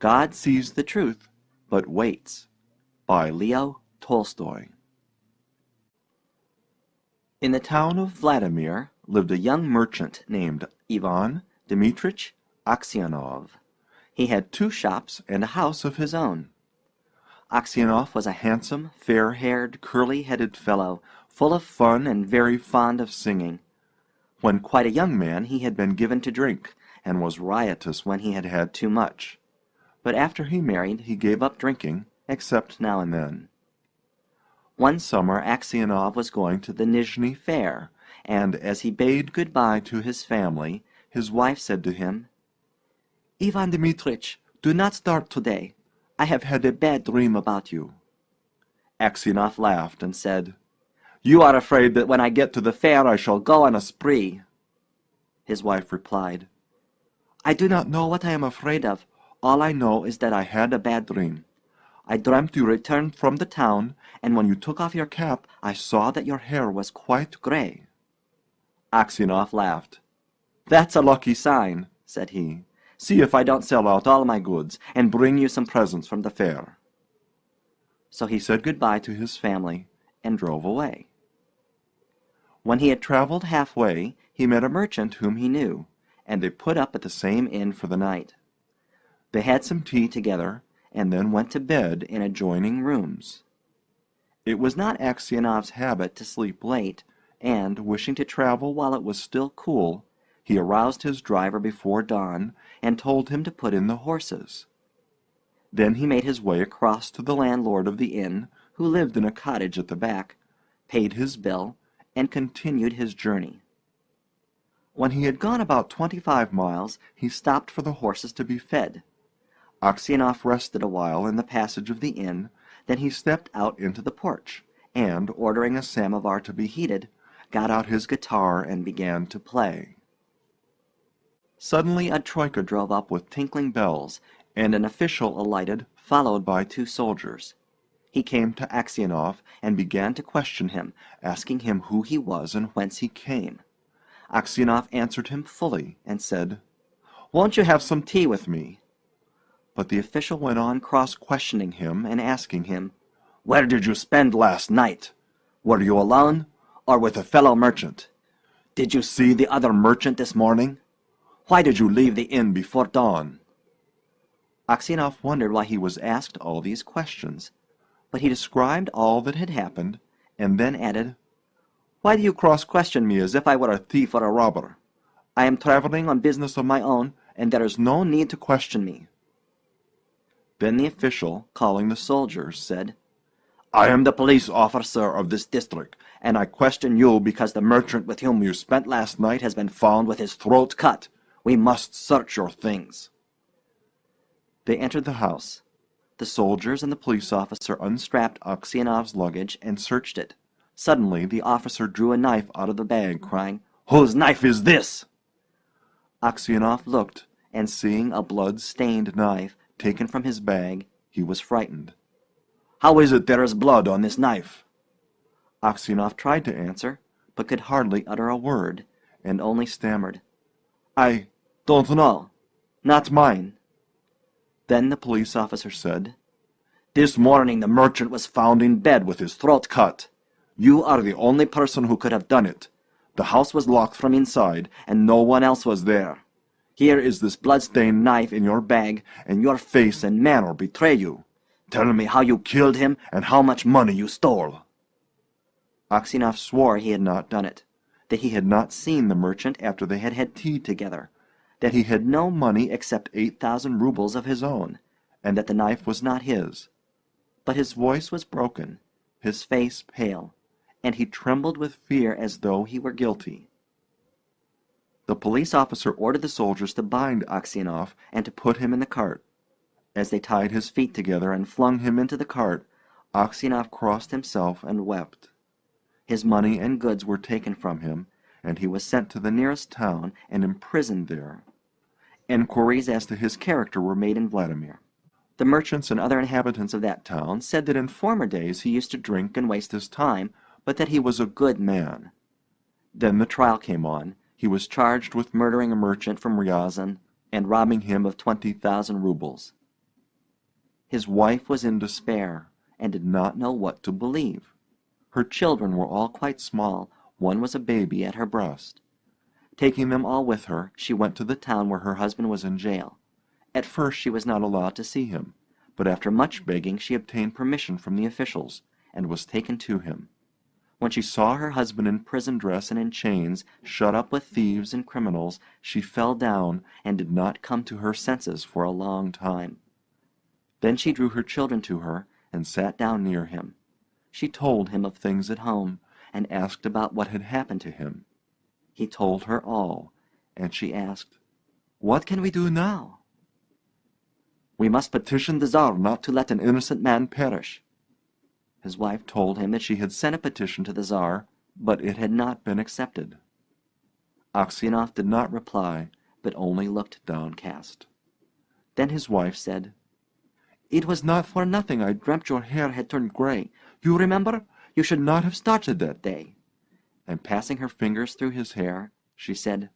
God sees the truth, but waits, by Leo Tolstoy. In the town of Vladimir lived a young merchant named Ivan Dmitrich Aksionov. He had 2 shops and a house of his own. Aksionov was a handsome, fair-haired, curly-headed fellow, full of fun and very fond of singing. When quite a young man he had been given to drink, and was riotous when he had had too much. But after he married he gave up drinking, except now and then. One summer Aksionov was going to the Nizhny Fair, and as he bade good-bye to his family, his wife said to him, "Ivan Dmitrich, do not start today. I have had a bad dream about you." Aksionov laughed and said, "You are afraid that when I get to the fair I shall go on a spree." His wife replied, "I do not know what I am afraid of. All I know is that I had a bad dream. I dreamt you returned from the town, and when you took off your cap I saw that your hair was quite gray." Aksionov laughed. "That's a lucky sign," said he. "See if I don't sell out all my goods, and bring you some presents from the fair." So he said good-bye to his family, and drove away. When he had traveled halfway, he met a merchant whom he knew, and they put up at the same inn for the night. They had some tea together, and then went to bed in adjoining rooms. It was not Aksionov's habit to sleep late, and, wishing to travel while it was still cool, he aroused his driver before dawn, and told him to put in the horses. Then he made his way across to the landlord of the inn, who lived in a cottage at the back, paid his bill, and continued his journey. When he had gone about 25 miles, he stopped for the horses to be fed. Aksionov rested a while in the passage of the inn, then he stepped out into the porch, and, ordering a samovar to be heated, got out his guitar and began to play. Suddenly a troika drove up with tinkling bells, and an official alighted, followed by 2 soldiers. He came to Aksionov and began to question him, asking him who he was and whence he came. Aksionov answered him fully, and said, "Won't you have some tea with me?" But the official went on cross-questioning him and asking him, "Where did you spend last night? Were you alone, or with a fellow merchant? Did you see the other merchant this morning? Why did you leave the inn before dawn?" Aksionov wondered why he was asked all these questions, but he described all that had happened, and then added, "Why do you cross-question me as if I were a thief or a robber? I am traveling on business of my own, and there is no need to question me." Then the official, calling the soldiers, said, "I am the police officer of this district, and I question you because the merchant with whom you spent last night has been found with his throat cut. We must search your things." They entered the house. The soldiers and the police officer unstrapped Aksionov's luggage and searched it. Suddenly the officer drew a knife out of the bag, crying, "Whose knife is this?" Aksionov looked, and seeing a blood-stained knife taken from his bag, he was frightened. "How is it there is blood on this knife?" Aksionov tried to answer, but could hardly utter a word, and only stammered, "I don't know. Not mine." Then the police officer said, "This morning the merchant was found in bed with his throat cut. You are the only person who could have done it. The house was locked from inside, and no one else was there. Here is this blood-stained knife in your bag, and your face and manner betray you. Tell me how you killed him, and how much money you stole." Aksionov swore he had not done it, that he had not seen the merchant after they had had tea together, that he had no money except 8,000 rubles of his own, and that the knife was not his. But his voice was broken, his face pale, and he trembled with fear as though he were guilty. The police officer ordered the soldiers to bind Aksionov and to put him in the cart. As they tied his feet together and flung him into the cart, Aksionov crossed himself and wept. His money and goods were taken from him, and he was sent to the nearest town and imprisoned there. Enquiries as to his character were made in Vladimir. The merchants and other inhabitants of that town said that in former days he used to drink and waste his time, but that he was a good man. Then the trial came on. He was charged with murdering a merchant from Ryazan and robbing him of 20,000 rubles. His wife was in despair, and did not know what to believe. Her children were all quite small. One was a baby at her breast. Taking them all with her, she went to the town where her husband was in jail. At first she was not allowed to see him, but after much begging she obtained permission from the officials, and was taken to him. When she saw her husband in prison dress and in chains, shut up with thieves and criminals, she fell down and did not come to her senses for a long time. Then she drew her children to her and sat down near him. She told him of things at home, and asked about what had happened to him. He told her all, and she asked, "What can we do now?" "We must petition the Tsar not to let an innocent man perish." His wife told him that she had sent a petition to the Tsar, but it had not been accepted. Aksionov did not reply, but only looked downcast. Then his wife said, "It was not for nothing I dreamt your hair had turned gray. You remember? You should not have started that day." And passing her fingers through his hair, she said,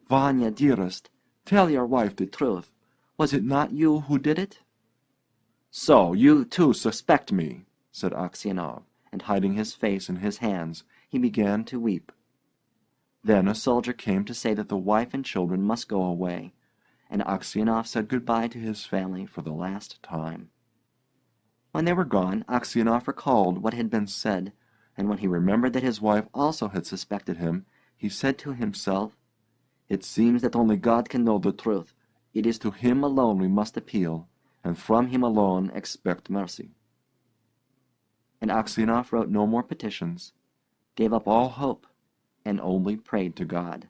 "Vanya, dearest, tell your wife the truth. Was it not you who did it?" "So you too suspect me," said Aksionov, and hiding his face in his hands, he began to weep. Then a soldier came to say that the wife and children must go away, and Aksionov said good-bye to his family for the last time. When they were gone, Aksionov recalled what had been said, and when he remembered that his wife also had suspected him, he said to himself, "It seems that only God can know the truth. It is to Him alone we must appeal, and from Him alone expect mercy." And Aksionov wrote no more petitions, gave up all hope, and only prayed to God.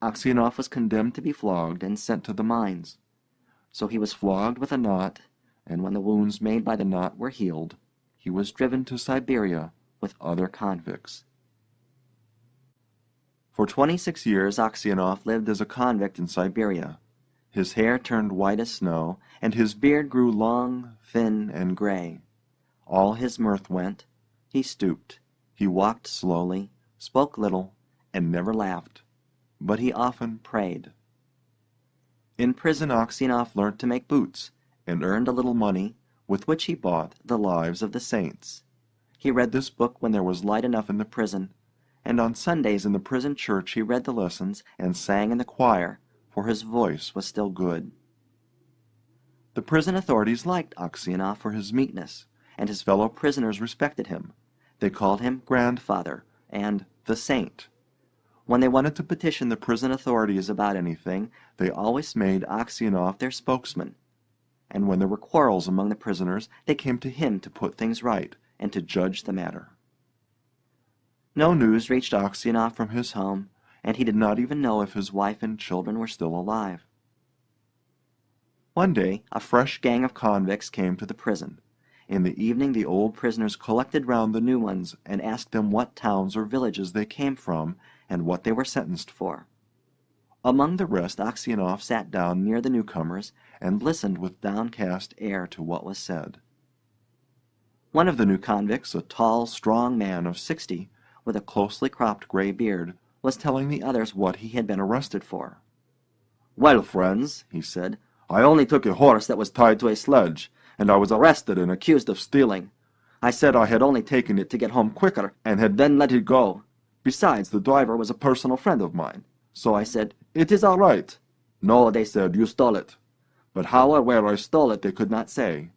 Aksionov was condemned to be flogged and sent to the mines. So he was flogged with a knot, and when the wounds made by the knot were healed, he was driven to Siberia with other convicts. For 26 years Aksionov lived as a convict in Siberia. His hair turned white as snow, and his beard grew long, thin, and gray. All his mirth went. He stooped. He walked slowly, spoke little, and never laughed. But he often prayed. In prison Aksionov learnt to make boots, and earned a little money, with which he bought the Lives of the Saints. He read this book when there was light enough in the prison, and on Sundays in the prison church he read the lessons and sang in the choir, for his voice was still good. The prison authorities liked Aksionov for his meekness, and his fellow prisoners respected him. They called him Grandfather and the Saint. When they wanted to petition the prison authorities about anything, they always made Aksionov their spokesman. And when there were quarrels among the prisoners, they came to him to put things right and to judge the matter. No news reached Aksionov from his home, and he did not even know if his wife and children were still alive. One day a fresh gang of convicts came to the prison. In the evening the old prisoners collected round the new ones and asked them what towns or villages they came from and what they were sentenced for. Among the rest Aksionov sat down near the newcomers and listened with downcast air to what was said. One of the new convicts, a tall, strong man of 60, with a closely cropped gray beard, was telling the others what he had been arrested for. "Well, friends," he said, "I only took a horse that was tied to a sledge, and I was arrested and accused of stealing. I said I had only taken it to get home quicker, and had then let it go. Besides, the driver was a personal friend of mine. So I said, 'It is all right.' No, they said, 'You stole it.' But how or where I stole it they could not say.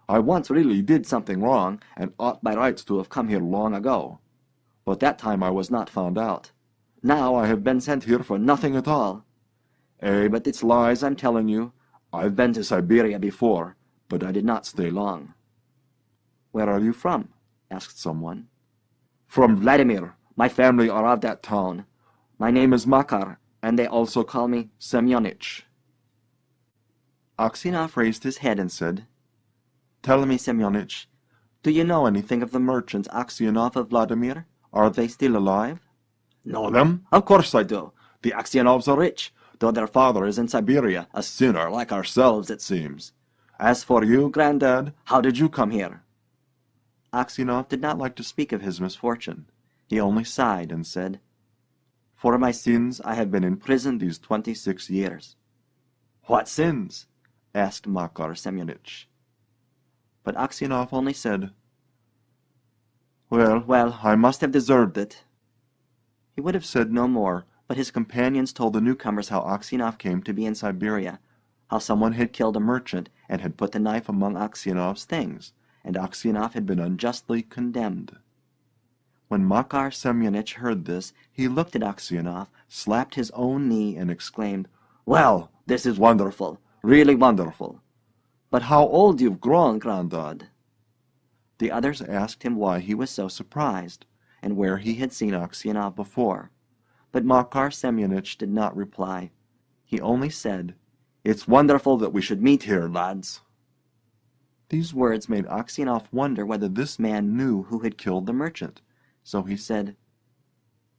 I once really did something wrong, and ought by rights to have come here long ago. But that time I was not found out. Now I have been sent here for nothing at all. But it's lies I'm telling you. I've been to Siberia before, but I did not stay long." "Where are you from?" asked someone. "From Vladimir. My family are of that town. My name is Makar, and they also call me Semyonich." Aksionov raised his head and said, "Tell me, Semyonich, do you know anything of the merchants Aksionov of Vladimir? Are they still alive?" "Know them? Of course I do. The Aksionovs are rich, though their father is in Siberia, a sinner like ourselves, it seems. As for you, Granddad, how did you come here?" Aksionov did not like to speak of his misfortune. He only sighed and said, "For my sins I have been in prison these 26 years." "What sins?" asked Makar Semyonich. But Aksionov only said, "Well, well, I must have deserved it." He would have said no more, but his companions told the newcomers how Aksionov came to be in Siberia, how someone had killed a merchant and had put the knife among Aksionov's things, and Aksionov had been unjustly condemned. When Makar Semyonich heard this, he looked at Aksionov, slapped his own knee, and exclaimed, "Well, this is wonderful, really wonderful. But how old you've grown, Grandad!" The others asked him why he was so surprised, and where he had seen Aksionov before. But Makar Semyonich did not reply. He only said, "It's wonderful that we should meet here, lads." These words made Aksionov wonder whether this man knew who had killed the merchant. So he said,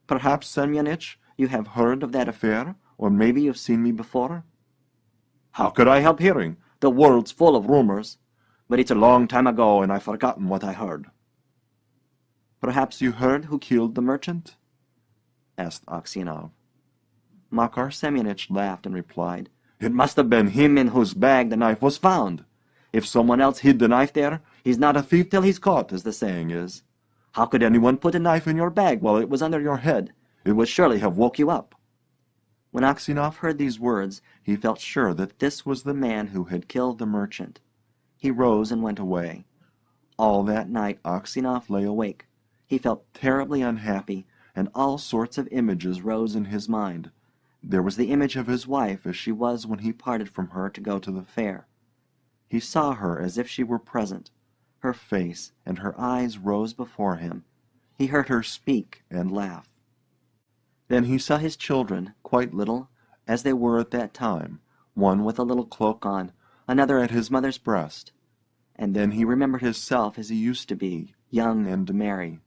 "Perhaps, Semyonich, you have heard of that affair, or maybe you've seen me before?" "How could I help hearing? The world's full of rumors. But it's a long time ago, and I've forgotten what I heard." "Perhaps you heard who killed the merchant?" asked Aksionov. Makar Semyonich laughed and replied, "It must have been him in whose bag the knife was found. If someone else hid the knife there, he's not a thief till he's caught, as the saying is. How could anyone put a knife in your bag while it was under your head? It would surely have woke you up." When Aksionov heard these words, he felt sure that this was the man who had killed the merchant. He rose and went away. All that night Aksionov lay awake. He felt terribly unhappy, and all sorts of images rose in his mind. There was the image of his wife as she was when he parted from her to go to the fair. He saw her as if she were present. Her face and her eyes rose before him. He heard her speak and laugh. Then he saw his children, quite little, as they were at that time, one with a little cloak on, another at his mother's breast. And then he remembered himself as he used to be, young and merry.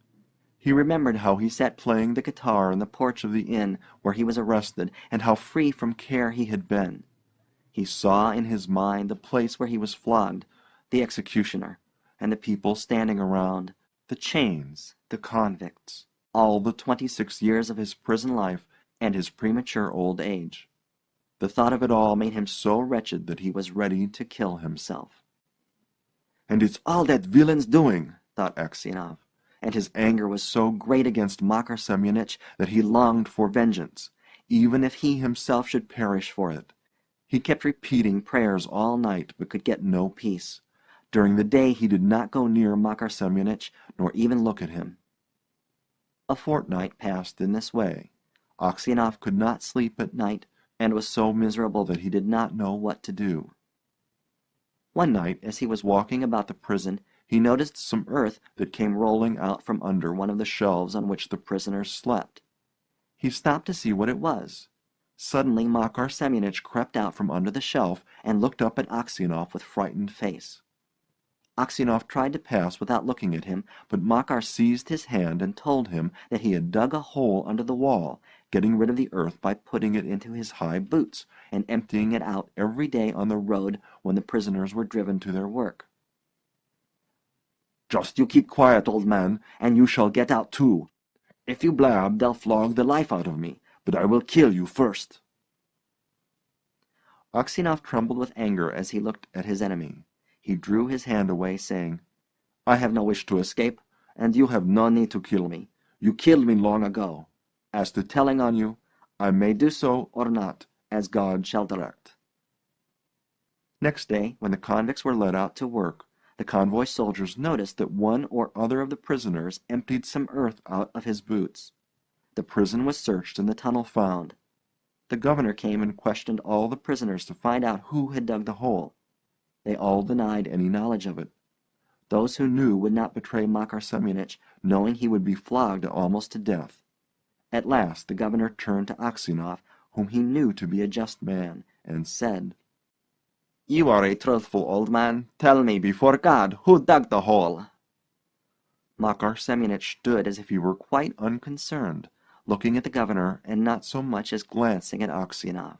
He remembered how he sat playing the guitar in the porch of the inn where he was arrested, and how free from care he had been. He saw in his mind the place where he was flogged, the executioner, and the people standing around, the chains, the convicts, all the 26 years of his prison life and his premature old age. The thought of it all made him so wretched that he was ready to kill himself. "And it's all that villain's doing," thought Aksionov, and his anger was so great against Makar Semyonich that he longed for vengeance, even if he himself should perish for it. He kept repeating prayers all night, but could get no peace. During the day he did not go near Makar Semyonich, nor even look at him. A fortnight passed in this way. Aksionov could not sleep at night, and was so miserable that he did not know what to do. One night, as he was walking about the prison, he noticed some earth that came rolling out from under one of the shelves on which the prisoners slept. He stopped to see what it was. Suddenly Makar Semyonich crept out from under the shelf and looked up at Aksionov with frightened face. Aksionov tried to pass without looking at him, but Makar seized his hand and told him that he had dug a hole under the wall, getting rid of the earth by putting it into his high boots, and emptying it out every day on the road when the prisoners were driven to their work. "Just you keep quiet, old man, and you shall get out too. If you blab, they'll flog the life out of me, but I will kill you first." Aksionov trembled with anger as he looked at his enemy. He drew his hand away, saying, "I have no wish to escape, and you have no need to kill me. You killed me long ago. As to telling on you, I may do so or not, as God shall direct." Next day, when the convicts were led out to work, the convoy soldiers noticed that one or other of the prisoners emptied some earth out of his boots. The prison was searched and the tunnel found. The governor came and questioned all the prisoners to find out who had dug the hole. They all denied any knowledge of it. Those who knew would not betray Makar Semyonich, knowing he would be flogged almost to death. At last the governor turned to Aksionov, whom he knew to be a just man, and said, "You are a truthful old man. Tell me, before God, who dug the hole?" Makar Semyonich stood as if he were quite unconcerned, looking at the governor and not so much as glancing at Aksionov.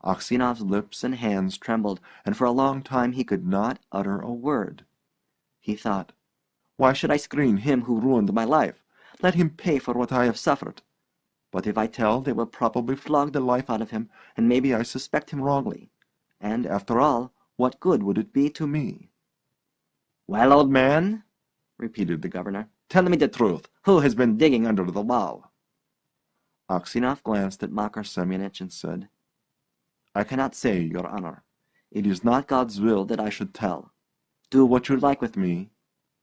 Aksionov's lips and hands trembled, and for a long time he could not utter a word. He thought, "Why should I screen him who ruined my life? Let him pay for what I have suffered. But if I tell, they will probably flog the life out of him, and maybe I suspect him wrongly. And, after all, What good would it be to me?" "Well, old man," repeated the governor, "tell me the truth. Who has been digging under the wall?" Aksionov glanced at Makar Semyonich and said, "I cannot say, your honor. It is not God's will that I should tell. Do what you like with me.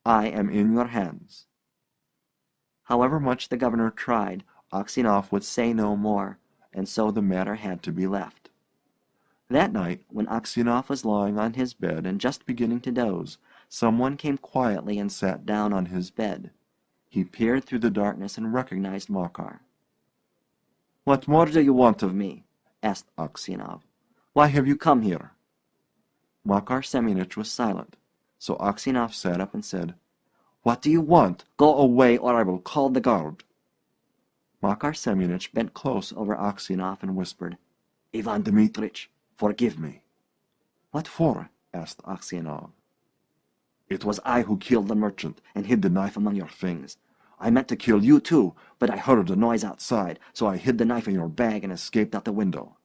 I am in your hands." However much the governor tried, Aksionov would say no more, and so the matter had to be left. That night, when Aksionov was lying on his bed and just beginning to doze, someone came quietly and sat down on his bed. He peered through the darkness and recognized Makar. "What more do you want of me?" asked Aksionov. "Why have you come here?" Makar Semyonich was silent, so Aksionov sat up and said, "What do you want? Go away, or I will call the guard." Makar Semyonich bent close over Aksionov and whispered, "Ivan Dmitritch, forgive me." "What for?" asked Aksionov. "It was I who killed the merchant and hid the knife among your things. I meant to kill you too, but I heard a noise outside, so I hid the knife in your bag and escaped out the window."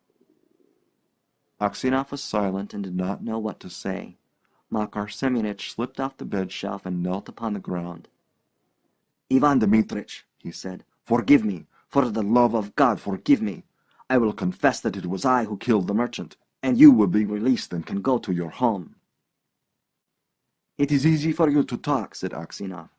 Aksionov was silent and did not know what to say. Makar Semyonich slipped off the bed shelf and knelt upon the ground. "Ivan Dmitritch," he said, "forgive me. For the love of God, forgive me. I will confess that it was I who killed the merchant, and you will be released and can go to your home." "It is easy for you to talk," said Aksionov,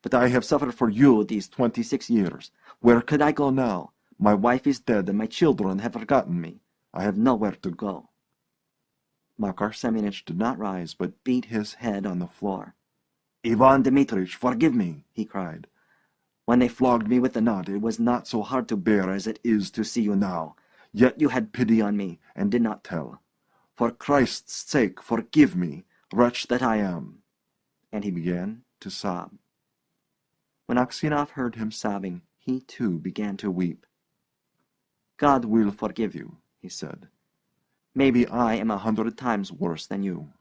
"but I have suffered for you these 26 years. Where could I go now? My wife is dead and my children have forgotten me. I have nowhere to go." Makar Semyonich did not rise, but beat his head on the floor. "Ivan Dmitritch, forgive me!" he cried. "When they flogged me with the knot, it was not so hard to bear as it is to see you now. Yet you had pity on me, and did not tell. For Christ's sake, forgive me, wretch that I am!" And he began to sob. When Aksionov heard him sobbing, he too began to weep. "God will forgive you," he said. "Maybe I am 100 times worse than you."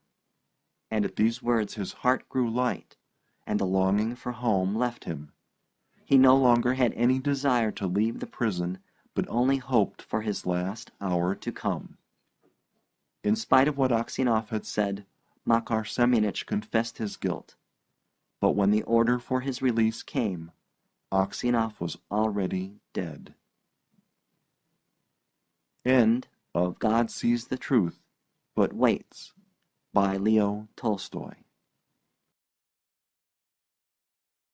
And at these words his heart grew light, and the longing for home left him. He no longer had any desire to leave the prison, but only hoped for his last hour to come. In spite of what Aksionov had said, Makar Semyonich confessed his guilt. But when the order for his release came, Aksionov was already dead. End of God Sees the Truth, but Waits by Leo Tolstoy.